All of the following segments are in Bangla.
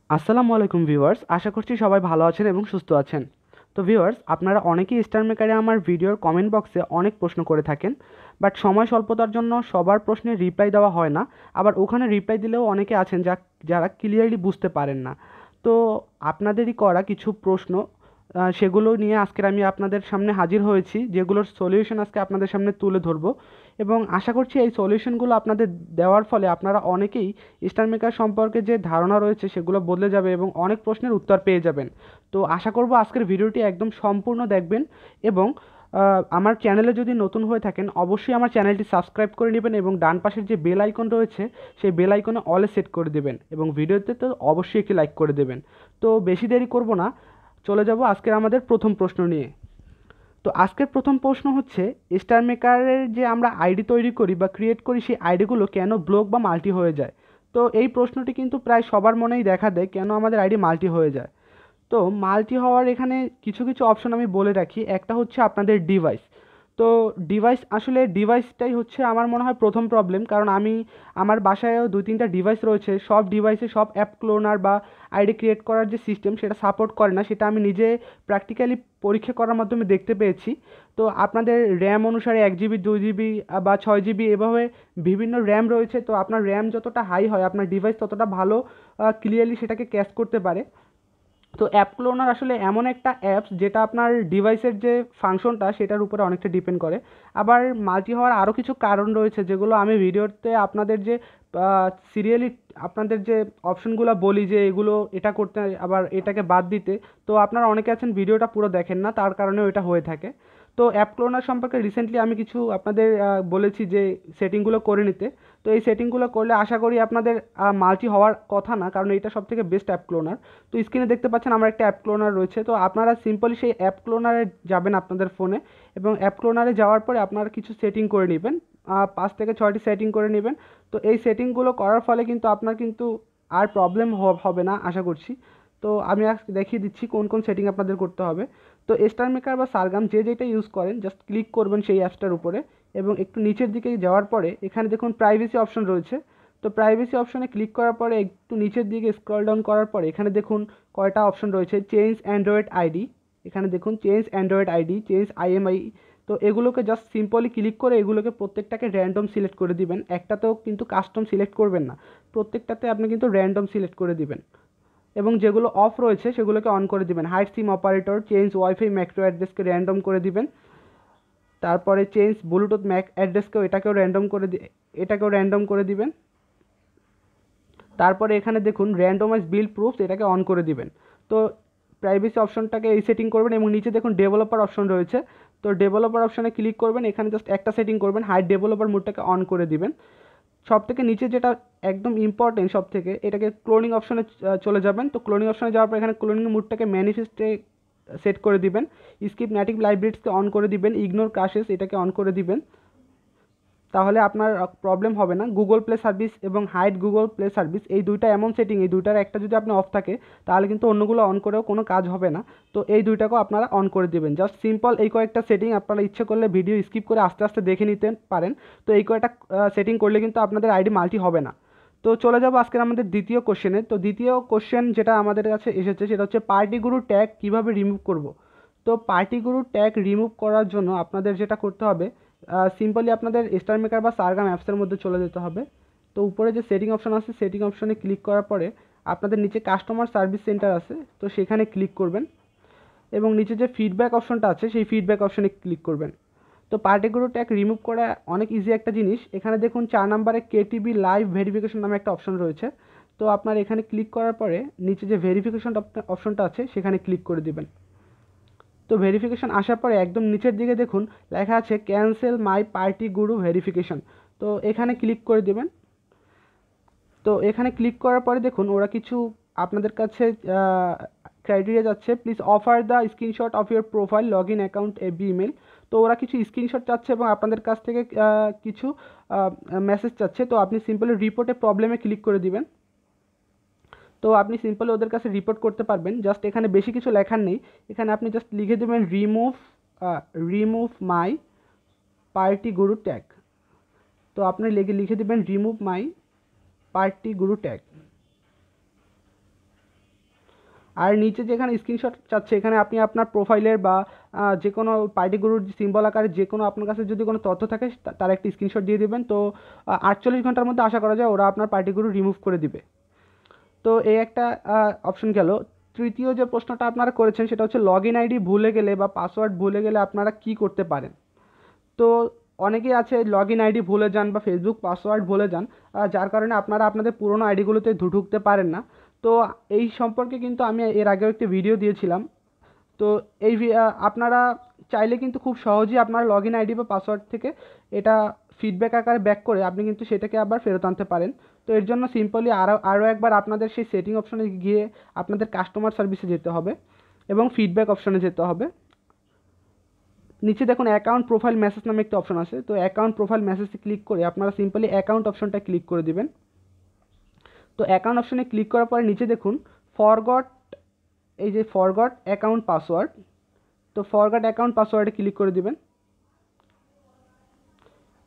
আসসালামু আলাইকুম ভিউয়ার্স, আশা করছি সবাই ভালো আছেন এবং সুস্থ আছেন। তো ভিউয়ার্স, আপনারা অনেকেই স্টার মেকারে আমার ভিডিওর কমেন্ট বক্সে অনেক প্রশ্ন করে থাকেন, বাট সময় স্বল্পতার জন্য সবার প্রশ্নের রিপ্লাই দেওয়া হয় না। আবার ওখানে রিপ্লাই দিলেও অনেকে আছেন যারা ক্লিয়ারলি বুঝতে পারেন না। তো আপনাদেরই করা কিছু প্রশ্ন, সেগুলো নিয়ে আজকের আমি আপনাদের সামনে হাজির হয়েছি, যেগুলোর সলিউশন আজকে আপনাদের সামনে তুলে ধরবো। এবং আশা করছি এই সলিউশনগুলো আপনাদের দেওয়ার ফলে আপনারা অনেকেই স্টার মেকার সম্পর্কে যে ধারণা রয়েছে সেগুলো বদলে যাবে এবং অনেক প্রশ্নের উত্তর পেয়ে যাবেন। তো আশা করব আজকের ভিডিওটি একদম সম্পূর্ণ দেখবেন। এবং আমার চ্যানেলে যদি নতুন হয়ে থাকেন অবশ্যই আমার চ্যানেলটি সাবস্ক্রাইব করে নেবেন এবং ডান পাশের যে বেল আইকন রয়েছে সেই বেল আইকনে অলে সেট করে দেবেন এবং ভিডিওতে তো অবশ্যই একটি লাইক করে দেবেন। তো বেশি দেরি করব না, চলে যাব আজকের আমাদের প্রথম প্রশ্ন নিয়ে। তো আজকের প্রথম প্রশ্ন হচ্ছে, স্টার মেকারের যে আমরা আইডি তৈরি করি বা ক্রিয়েট করি সেই আইডিগুলো কেন ব্লক বা মাল্টি হয়ে যায়? তো এই প্রশ্নটি কিন্তু প্রায় সবার মনেই দেখা দেয়, কেন আমাদের আইডি মাল্টি হয়ে যায়। তো মাল্টি হওয়ার এখানে কিছু কিছু অপশন আমি বলে রাখি। একটা হচ্ছে আপনাদের ডিভাইস। তো ডিভাইসটাই হচ্ছে আমার মনে হয় প্রথম প্রবলেম, কারণ আমার বাসায়ও দুই তিনটা ডিভাইস রয়েছে, সব ডিভাইসে সব অ্যাপ ক্লোনার বা আইডি ক্রিয়েট করার যে সিস্টেম সেটা সাপোর্ট করে না, সেটা আমি নিজে প্র্যাকটিক্যালি পরীক্ষা করার মাধ্যমে দেখতে পেয়েছি। তো আপনাদের র্যাম অনুসারে 1 জিবি, 2 জিবি বা 6 জিবি এভাবে বিভিন্ন র্যাম রয়েছে। তো আপনার র্যাম যতটা হাই হয় আপনার ডিভাইস ততটা ভালো ক্লিয়ারলি সেটাকে ক্যাচ করতে পারে। তো অ্যাপ ক্লোনার আসলে এমন একটা অ্যাপস যেটা আপনার ডিভাইসের যে ফাংশনটা সেটার উপরে অনেকটা ডিপেন্ড করে। আবার মাল্টি হওয়ার আরও কিছু কারণ রয়েছে, যেগুলো আমি ভিডিওতে আপনাদের যে সিরিয়ালি আপনাদের যে অপশনগুলো বলি যে এগুলো এটা করতে আবার এটাকে বাদ দিতে, তো আপনারা অনেকে আছেন ভিডিওটা পুরো দেখেন না, তার কারণেও এটা হয়ে থাকে। তো অ্যাপ ক্লোনার সম্পর্কে রিসেন্টলি আমি কিছু আপনাদের বলেছি যে সেটিংগুলো করে নিতে। তো এই সেটিংগুলো করলে আশা করি আপনাদের মাল্টি হওয়ার কথা না, কারণ এটা সবথেকে বেস্ট অ্যাপ ক্লোনার। তো স্ক্রিনে দেখতে পাচ্ছেন আমার একটা অ্যাপ ক্লোনার রয়েছে। তো আপনারা সিম্পলি সেই অ্যাপ ক্লোনারে যাবেন আপনাদের ফোনে, এবং অ্যাপ ক্লোনারে যাওয়ার পরে আপনারা কিছু সেটিং করে নেবেন, 5 থেকে 6টি সেটিং করে নেবেন। তো এই সেটিংগুলো করার ফলে কিন্তু আপনার কিন্তু আর প্রবলেম হবে না আশা করছি। তো আমি আজকে দেখিয়ে দিচ্ছি কোন কোন সেটিং আপনাদের করতে হবে। তো স্টার মেকার বা সারগাম যে যেটা ইউজ করেন জাস্ট ক্লিক করবেন সেই অ্যাপসটার উপরে, এবং একটু নিচের দিকে যাওয়ার পরে এখানে দেখুন প্রাইভেসি অপশন রয়েছে। তো প্রাইভেসি অপশনে ক্লিক করার পরে একটু নিচের দিকে স্ক্রল ডাউন করার পরে এখানে দেখুন কয়টা অপশন রয়েছে, চেঞ্জ অ্যান্ড্রয়েড আইডি। এখানে দেখুন change Android ID, change IMEI. তো এগুলোকে জাস্ট সিম্পলি ক্লিক করে এগুলোকে প্রত্যেকটাকে র্যান্ডম সিলেক্ট করে দিবেন, একটাতেও কিন্তু কাস্টম সিলেক্ট করবেন না, প্রত্যেকটাতে আপনি কিন্তু র্যান্ডম সিলেক্ট করে দিবেন। এবং যেগুলো অফ রয়েছে সেগুলোকে অন করে দিবেন। Hide SIM operator, change WiFi macro অ্যাড্রেসকে র্যান্ডম করে দিবেন। তারপরে চেঞ্জ ব্লুটুথ ম্যাক অ্যাড্রেসকেও এটাকেও র্যান্ডম করে দিবেন। তারপরে এখানে দেখুন র্যান্ডমাইজ বিল্ড প্রুফস, এটাকে অন করে দিবেন। তো প্রাইভেসি অপশনটাকে এই সেটিং করবেন, এবং নিচে দেখুন ডেভেলপার অপশন রয়েছে। তো ডেভেলপার অপশনে ক্লিক করবেন, এখানে জাস্ট একটা সেটিং করবেন, হাইড ডেভেলপার মোডটাকে অন করে দিবেন। সব থেকে নিচে যেটা একদম ইম্পর্টেন্ট সব থেকে, এটাকে ক্লোনিং অপশনে চলে যাবেন। তো ক্লোনিং অপশনে যাওয়ার পর এখানে ক্লোনিং মুডটাকে ম্যানিফেস্টে সেট করে দিবেন। স্কিপ নেটিভ লাইব্রেরিজকে অন করে দিবেন, ইগনোর ক্রাশেস এটাকে অন করে দিবেন। তাহলে আপনার প্রবলেম হবে না। গুগল প্লে সার্ভিস এবং হাইড গুগল প্লে সার্ভিস এই দুইটা এমন সেটিং, এই দুইটার একটা যদি আপনি অফ থাকে তাহলে কিন্তু অন্যগুলো অন করেও কোনো কাজ হবে না। তো এই দুইটাকেও আপনারা অন করে দেবেন। জাস্ট সিম্পল এই কয়েকটা সেটিং আপনারা ইচ্ছে করলে ভিডিও স্কিপ করে আস্তে আস্তে দেখে নিতে পারেন। তো এই কয়েকটা সেটিং করলে কিন্তু আপনাদের আইডি মাল্টি হবে না। তো চলে যাবো আজকের আমাদের দ্বিতীয় কোশ্চেনে। তো দ্বিতীয় কোশ্চেন যেটা আমাদের কাছে এসেছে সেটা হচ্ছে পার্টি গুরু ট্যাগ কীভাবে রিমুভ করব। তো পার্টি গুরু ট্যাগ রিমুভ করার জন্য আপনাদের যেটা করতে হবে, সিম্পলি আপনাদের স্টার মেকার বা সারগাম অ্যাপসের মধ্যে চলে যেতে হবে। তো উপরে যে সেটিং অপশন আছে সেটিং অপশনে ক্লিক করার পরে আপনাদের নিচে কাস্টমার সার্ভিস সেন্টার আছে, তো সেখানে ক্লিক করবেন, এবং নিচে যে ফিডব্যাক অপশনটা আছে সেই ফিডব্যাক অপশনে ক্লিক করবেন। তো পার্টিকুলার ট্যাগ রিমুভ করা অনেক ইজি একটা জিনিস। এখানে দেখুন 4 নম্বরে কেটিবি লাইভ ভেরিফিকেশন নামে একটা অপশন রয়েছে। তো আপনার এখানে ক্লিক করার পরে নিচে যে ভেরিফিকেশন অপশনটা আছে সেখানে ক্লিক করে দিবেন। তো ভেরিফিকেশন আসার পরে একদম নিচের দিকে দেখুন লেখা আছে ক্যান্সেল মাই পার্টি গুরু ভেরিফিকেশন। তো এখানে ক্লিক করে দেবেন। তো এখানে ক্লিক করার পরে দেখুন ওরা কিছু আপনাদের কাছে ক্রাইটেরিয়া যাচ্ছে, please offer the screenshot of your profile log in account every email. তো ওরা কিছু স্ক্রিনশট চাচ্ছে এবং আপনাদের কাছ থেকে কিছু মেসেজ চাচ্ছে। তো আপনি সিম্পলি রিপোর্টে প্রবলেমে ক্লিক করে দিবেন। তো আপনি সিম্পলি ওদের কাছে রিপোর্ট করতে পারবেন। জাস্ট এখানে বেশি কিছু লেখার নেই, এখানে আপনি জাস্ট লিখে দেবেন রিমুভ মাই পার্টি গুরু ট্যাগ। তো আপনি লিখে দেবেন রিমুভ মাই পার্টি গুরু ট্যাগ। আর নিচে যেখানে স্ক্রিনশট চাচ্ছে এখানে আপনি আপনার প্রোফাইলের বা যে কোনো পার্টি গুরুর সিম্বল আকারে যে কোনো আপনার কাছে যদি কোনো তথ্য থাকে তার একটি স্ক্রিনশট দিয়ে দেবেন। তো 48 ঘন্টার মধ্যে আশা করা যায় ওরা আপনার পার্টি গুরু রিমুভ করে দিবে। তো এই একটা অপশন গেল। তৃতীয় যে প্রশ্নটা আপনারা করেছেন সেটা হচ্ছে লগ ইন আইডি ভুলে গেলে বা পাসওয়ার্ড ভুলে গেলে আপনারা কি করতে পারেন। তো অনেকেই আছে লগ ইন আইডি ভুলে যান বা ফেসবুক পাসওয়ার্ড ভুলে যান, যার কারণে আপনারা আপনাদের পুরোনো আইডিগুলোতে ঢুকতে পারেন না। তো এই সম্পর্কে কিন্তু আমি এর আগেও একটি ভিডিও দিয়েছিলাম। তো আপনারা চাইলে কিন্তু খুব সহজেই আপনার লগ ইন আইডি বা পাসওয়ার্ড থেকে এটা ফিডব্যাক আকারে ব্যাক করে আপনি কিন্তু সেটাকে আবার ফেরত আনতে পারেন। তো এর জন্য সিম্পলি আরও একবার আপনাদের সেই সেটিং অপশনে গিয়ে আপনাদের কাস্টমার সার্ভিসে যেতে হবে এবং ফিডব্যাক অপশনে যেতে হবে। নিচে দেখুন অ্যাকাউন্ট প্রোফাইল মেসেজ নামে একটা অপশন আছে। তো অ্যাকাউন্ট প্রোফাইল মেসেজে ক্লিক করে আপনারা সিম্পলি অ্যাকাউন্ট অপশনটা ক্লিক করে দিবেন। তো অ্যাকাউন্ট অপশনে ক্লিক করার পরে নিচে দেখুন ফরগট, এই যে ফরগট অ্যাকাউন্ট পাসওয়ার্ড, তো ফরগট অ্যাকাউন্ট পাসওয়ার্ডে ক্লিক করে দিবেন।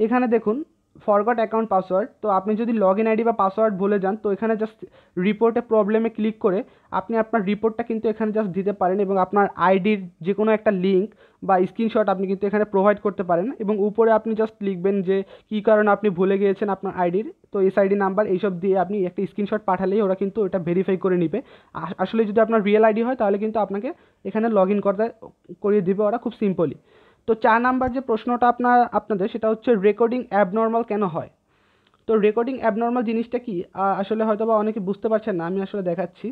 এখানে দেখুন ফরগট অ্যাকাউন্ট পাসওয়ার্ড। তো আপনি যদি লগ ইন আইডি বা পাসওয়ার্ড ভুলে যান তো এখানে জাস্ট রিপোর্টে প্রবলেমে ক্লিক করে আপনি আপনার রিপোর্টটা কিন্তু এখানে জাস্ট দিতে পারেন এবং আপনার আইডির যে কোনো একটা লিঙ্ক বা স্ক্রিনশট আপনি কিন্তু এখানে প্রোভাইড করতে পারেন এবং উপরে আপনি জাস্ট লিখবেন যে কী কারণে আপনি ভুলে গিয়েছেন আপনার আইডির, তো এসআইডি নাম্বার এইসব দিয়ে আপনি একটা স্ক্রিনশট পাঠালেই ওরা কিন্তু ওটা ভেরিফাই করে নেবে। আসলে যদি আপনার রিয়েল আইডি হয় তাহলে কিন্তু আপনাকে এখানে লগ ইন করিয়ে দিবে ওরা খুব সিম্পলি। তো 4 নাম্বার যে প্রশ্নটা আপনাদের সেটা হচ্ছে রেকর্ডিং অ্যাবনর্মাল কেন হয়। তো রেকর্ডিং অ্যাবনর্মাল জিনিসটা কি আসলে হয়তো বা অনেকে বুঝতে পারছেন না, আমি আসলে দেখাচ্ছি।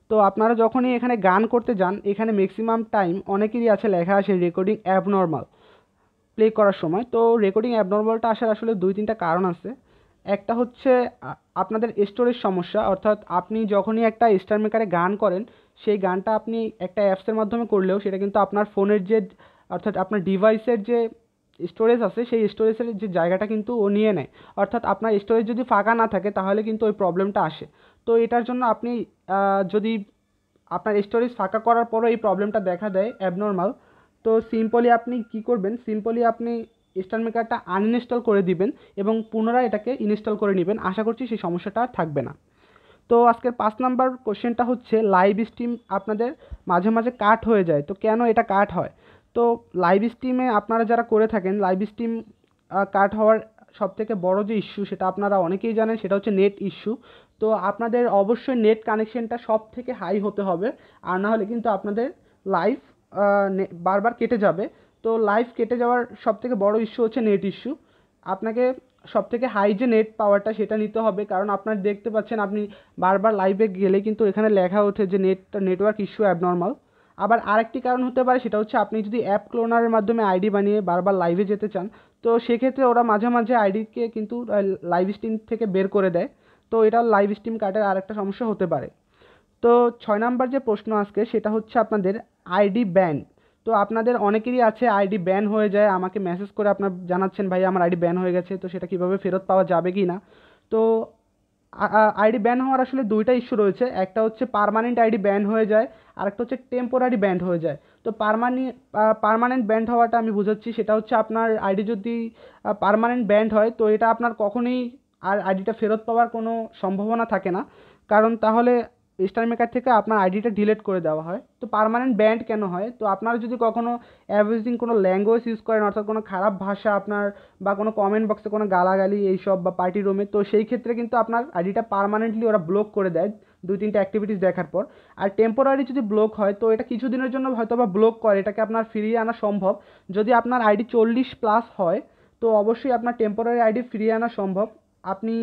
তো আপনারা যখনই এখানে গান করতে যান এখানে ম্যাক্সিমাম টাইম অনেকেরই আছে লেখা আছে রেকর্ডিং অ্যাবনর্মাল প্লে করার সময়। তো রেকর্ডিং অ্যাবনর্মালটা আসার আসলে 2-3টা কারণ আছে। একটা হচ্ছে আপনাদের স্টোরেজ সমস্যা, অর্থাৎ আপনি যখনই একটা স্টার মেকারে গান করেন সেই গানটা আপনি একটা অ্যাপসের মাধ্যমে করলেও সেটা কিন্তু আপনার ফোনের যে অর্থাৎ আপনার ডিভাইসের যে স্টোরেজ আছে সেই স্টোরেজের যে জায়গাটা কিন্তু ও নিয়ে নেয়। অর্থাৎ আপনার স্টোরেজ যদি ফাঁকা না থাকে তাহলে কিন্তু ওই প্রবলেমটা আসে। তো এটার জন্য আপনি যদি আপনার স্টোরেজ ফাঁকা করার পরও এই প্রবলেমটা দেখা দেয় অ্যাবনর্মাল, তো সিম্পলি আপনি কি করবেন, সিম্পলি আপনি স্টার মেকারটা আনইনস্টল করে দিবেন এবং পুনরায় এটাকে ইনস্টল করে নেবেন। আশা করছি সেই সমস্যাটা আর থাকবে না। তো আজকের 5 নাম্বার কোশ্চেনটা হচ্ছে লাইভ স্ট্রিম আপনাদের মাঝে মাঝে কাট হয়ে যায়, তো কেন এটা কাট হয়। তো লাইভ স্ট্রিমে আপনারা যারা করে থাকেন লাইভ স্ট্রিম কাট হওয়ার সবথেকে বড় যে ইস্যু সেটা আপনারা অনেকেই জানেন, সেটা হচ্ছে নেট ইস্যু। তো আপনাদের অবশ্যই নেট কানেকশনটা সব থেকে হাই হতে হবে, আর না হলে কিন্তু আপনাদের লাইভ বারবার কেটে যাবে। তো লাইভ কেটে যাওয়ার সবথেকে বড় ইস্যু হচ্ছে নেট ইস্যু। আপনাকে সবথেকে হাই যে নেট পাওয়ারটা সেটা নিতে হবে, কারণ আপনার দেখতে পাচ্ছেন আপনি বারবার লাইভে গেলে কিন্তু এখানে লেখা ওঠে যে নেটওয়ার্ক ইস্যু অ্যাবনর্মাল। আবার আরেকটি কারণ হতে পারে সেটা হচ্ছে আপনি যদি অ্যাপ ক্লোনারের মাধ্যমে আইডি বানিয়ে বারবার লাইভে যেতে চান, তো সেক্ষেত্রে ওরা মাঝে মাঝে আইডিকে কিন্তু লাইভ স্ট্রিম থেকে বের করে দেয়। তো এটা লাইভ স্ট্রিম কাটের আরেকটা সমস্যা হতে পারে। তো 6 নাম্বার যে প্রশ্ন আজকে সেটা হচ্ছে আপনাদের আইডি ব্যান। তো আপনাদের অনেকেরই আছে আইডি ব্যান হয়ে যায়, আমাকে মেসেজ করে আপনার জানাচ্ছেন ভাই আমার আইডি ব্যান হয়ে গেছে, তো সেটা কীভাবে ফেরত পাওয়া যাবে কি না। তো আইডি ব্যান হওয়ার আসলে 2টা ইস্যু রয়েছে, একটা হচ্ছে পার্মানেন্ট আইডি ব্যান হয়ে যায়, আরেকটা হচ্ছে টেম্পোরারি ব্যান হয়ে যায়। তো পার্মানেন্ট ব্যান হওয়াটা আমি বুঝাচ্ছি, সেটা হচ্ছে আপনার আইডি যদি পার্মানেন্ট ব্যান হয় তো এটা আপনার কখনোই আর আইডিটা ফেরত পাওয়ার কোনো সম্ভাবনা থাকে না, কারণ তাহলে স্টার মেকার থেকে আপনার আইডিটা ডিলিট করে দেওয়া হয়। তো পার্মানেন্ট ব্যান্ড কেন হয়, তো আপনারা যদি কখনো অ্যাবিউজিং কোনো ল্যাঙ্গুয়েজ ইউজ করেন, অর্থাৎ কোনো খারাপ ভাষা আপনার বা কোনো কমেন্ট বক্সে কোনো গালাগালি এইসব বা পার্টি রুমে, তো সেই ক্ষেত্রে কিন্তু আপনার আইডিটা পার্মানেন্টলি ওরা ব্লক করে দেয় 2-3টা অ্যাক্টিভিটিস দেখার পর। আর টেম্পোরারি যদি ব্লক হয় তো এটা কিছুদিনের জন্য হয়তো বা ব্লক করে, এটাকে আপনার ফিরিয়ে আনা সম্ভব। যদি আপনার আইডি 40+ হয় তো অবশ্যই আপনার টেম্পোরারি আইডি ফিরিয়ে আনা সম্ভব। আপনি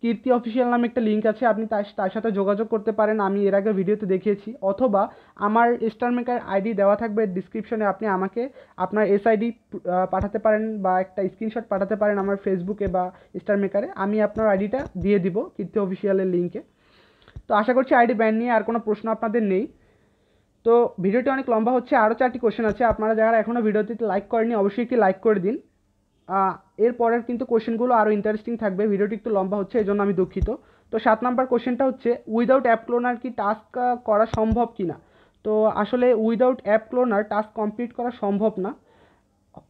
কীর্তি অফিসিয়াল নামে একটা লিঙ্ক আছে, আপনি তার সাথে যোগাযোগ করতে পারেন, আমি এর আগে ভিডিওতে দেখিয়েছি। অথবা আমার স্টার মেকার আইডি দেওয়া থাকবে ডিসক্রিপশনে, আপনি আমাকে আপনার এসআইডি পাঠাতে পারেন বা একটা স্ক্রিনশট পাঠাতে পারেন আমার ফেসবুকে বা স্টার মেকারে, আমি আপনার আইডিটা দিয়ে দিব কীর্তি অফিসিয়ালের লিঙ্কে। তো আশা করছি আইডি ব্যান নিয়ে আর কোনো প্রশ্ন আপনাদের নেই। তো ভিডিওটি অনেক লম্বা হচ্ছে, আরও 4টি কোশ্চেন আছে, আপনারা যারা এখনও ভিডিওটিতে লাইক করেননি অবশ্যই একটি লাইক করে দিন। এর পরের কিন্তু কোশ্চেনগুলো আরও ইন্টারেস্টিং থাকবে, ভিডিওটি একটু লম্বা হচ্ছে এই জন্য আমি দুঃখিত। তো 7 নাম্বার কোশ্চেনটা হচ্ছে উইদাউট অ্যাপ ক্লোনার কি টাস্ক করা সম্ভব কি না। তো আসলে without app cloner task complete করা সম্ভব না।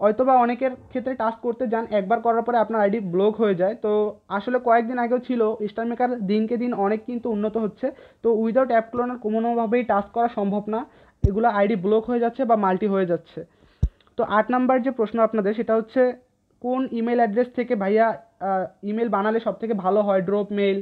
হয়তোবা অনেকের ক্ষেত্রে টাস্ক করতে যান, একবার করার পরে আপনার আইডি ব্লক হয়ে যায়। তো আসলে কয়েকদিন আগেও ছিল, স্টার মেকার দিনকে দিন অনেক কিন্তু উন্নত হচ্ছে। তো উইদাউট অ্যাপ ক্লোনার কোনোভাবেই টাস্ক করা সম্ভব না, এগুলো আইডি ব্লক হয়ে যাচ্ছে বা মাল্টি হয়ে যাচ্ছে। তো 8 নাম্বার যে প্রশ্ন আপনাদের, সেটা হচ্ছে কোন ইমেল অ্যাড্রেস থেকে ভাইয়া ইমেল বানালে সব থেকে ভালো হয়, ড্রপ মেল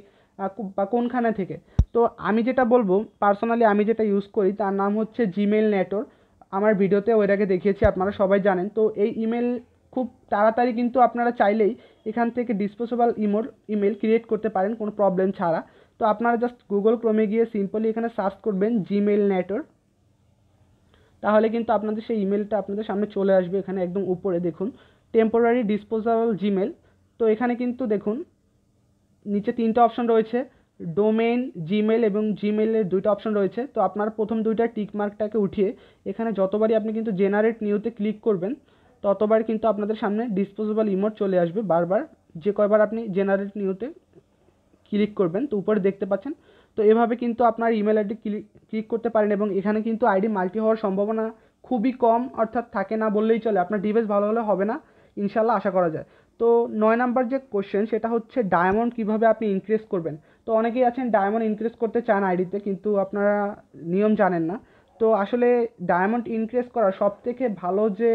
বা কোনখানে থেকে। তো আমি যেটা বলবো, পার্সোনালি আমি যেটা ইউজ করি তার নাম হচ্ছে জিমেল নেটওয়ার্ক। আমার ভিডিওতে ওই আগে দেখিয়েছি, আপনারা সবাই জানেন। তো এই ইমেল খুব তাড়াতাড়ি কিন্তু আপনারা চাইলেই এখান থেকে ডিসপোজেবল ইমেল ক্রিয়েট করতে পারেন কোনো প্রবলেম ছাড়া। তো আপনারা জাস্ট গুগল ক্রোমে গিয়ে সিম্পলি এখানে সার্চ করবেন জিমেল নেটওয়ার্ক, তাহলে কিন্তু আপনাদের সেই ইমেলটা আপনাদের সামনে চলে আসবে। এখানে একদম উপরে দেখুন টেম্পোরারি ডিসপোজেবল জিমেল। তো এখানে কিন্তু দেখুন নিচে 3টা অপশন রয়েছে, ডোমেইন, জিমেল এবং জিমেলের 2টা অপশন রয়েছে। তো আপনার প্রথম 2টা টিক মার্কটাকে উঠিয়ে এখানে যতবারই আপনি কিন্তু জেনারেট নিউতে ক্লিক করবেন ততবার কিন্তু আপনাদের সামনে ডিসপোজেবল ইমোট চলে আসবে বারবার, যে কয়বার আপনি জেনারেট নিউতে ক্লিক করবেন। তো উপরে দেখতে পাচ্ছেন। তো এভাবে কিন্তু আপনার ইমেল আইডি ক্লিক করতে পারেন এবং এখানে কিন্তু আইডি মাল্টি হওয়ার সম্ভাবনা খুবই কম, অর্থাৎ থাকে না বললেই চলে। আপনার ডিভাইস ভালো হলে হবে না, ইনশাল্লাহ আশা করা যায়। তো 9 নাম্বার যে কোশ্চেন, সেটা হচ্ছে ডায়মন্ড কিভাবে আপনি ইনক্রিজ করবেন। তো অনেকেই আছেন ডায়মন্ড ইনক্রিজ করতে চান আইডিতে, কিন্তু আপনারা নিয়ম জানেন না। তো আসলে ডায়মন্ড ইনক্রিজ করার সবথেকে ভালো যে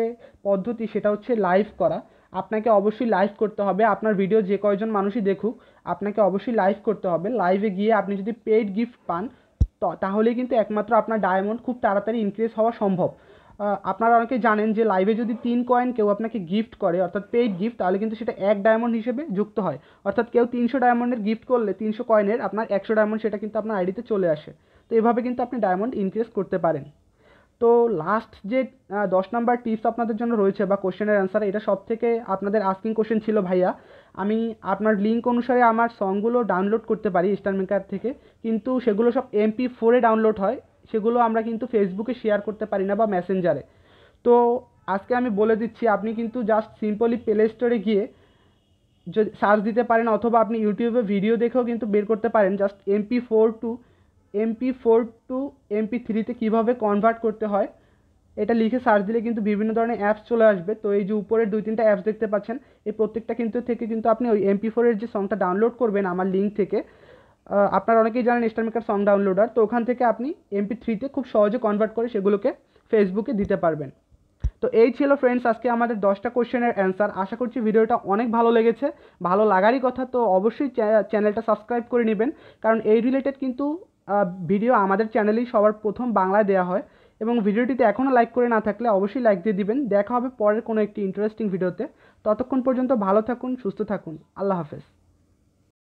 পদ্ধতি, সেটা হচ্ছে লাইভ করা। আপনাকে অবশ্যই লাইভ করতে হবে, আপনার ভিডিও যে কয়জন মানুষই দেখুক আপনাকে অবশ্যই লাইভ করতে হবে। লাইভে গিয়ে আপনি যদি পেইড গিফট পান তো তাহলেই কিন্তু একমাত্র আপনার ডায়মন্ড খুব তাড়াতাড়ি ইনক্রিজ হওয়া সম্ভব। আপনারা অনেকে জানেন যে লাইভে যদি 3 কয়েন কেউ আপনাকে গিফট করে, অর্থাৎ পেইড গিফট, তাহলে কিন্তু সেটা 1 ডায়মন্ড হিসেবে যুক্ত হয়। অর্থাৎ কেউ 300 ডায়মন্ডের গিফট করলে 300 কয়েনের আপনার 100 ডায়মন্ড সেটা কিন্তু আপনার আইডিতে চলে আসে। তো এভাবে কিন্তু আপনি ডায়মন্ড ইনক্রিজ করতে পারেন। তো লাস্ট যে 10 নাম্বার টিপস আপনাদের জন্য রয়েছে বা কোশ্চেনের অ্যান্সার, এটা সব থেকে আপনাদের আস্কিং কোশ্চেন ছিল ভাইয়া। আমি আপনার লিঙ্ক অনুসারে আমার সংগুলো ডাউনলোড করতে পারি স্টার মেকার থেকে, কিন্তু সেগুলো সব MP4-এ ডাউনলোড হয়, সেগুলো আমরা কিন্তু ফেসবুকে শেয়ার করতে পারি না বা মেসেঞ্জারে। তো আজকে আমি বলে দিচ্ছি, আপনি কিন্তু জাস্ট সিম্পলি প্লে স্টোরে গিয়ে যদি সার্চ দিতে পারেন, অথবা আপনি ইউটিউবে ভিডিও দেখেও কিন্তু বের করতে পারেন জাস্ট MP4 টু MP3-তে কীভাবে কনভার্ট করতে হয় এটা লিখে সার্চ দিলে কিন্তু বিভিন্ন ধরনের অ্যাপস চলে আসবে। তো এই যে উপরের 2-3টা অ্যাপস দেখতে পাচ্ছেন, এই প্রত্যেকটা কিন্তু থেকে কিন্তু আপনি ওই MP4-এর যে সংটা ডাউনলোড করবেন আমার লিঙ্ক থেকে, আপনারা অনেকেই জানেন স্টার মেকার সং ডাউনলোডার, তো ওখান থেকে আপনি MP3-তে খুব সহজে কনভার্ট করে সেগুলোকে ফেসবুকে দিতে পারবেন। তো এই ছিল ফ্রেন্ডস আজকে আমাদের 10টা কোশ্চেনের অ্যান্সার। আশা করছি ভিডিওটা অনেক ভালো লেগেছে, ভালো লাগারই কথা। তো অবশ্যই চ্যানেলটা সাবস্ক্রাইব করে নেবেন, কারণ এই রিলেটেড কিন্তু ভিডিও আমাদের চ্যানেলেই সবার প্রথম বাংলায় দেওয়া হয়। এবং ভিডিওটিতে এখনও লাইক করে না থাকলে অবশ্যই লাইক দিয়ে দিবেন। দেখা হবে পরের কোনো একটি ইন্টারেস্টিং ভিডিওতে। ততক্ষণ পর্যন্ত ভালো থাকুন, সুস্থ থাকুন, আল্লাহ হাফেজ।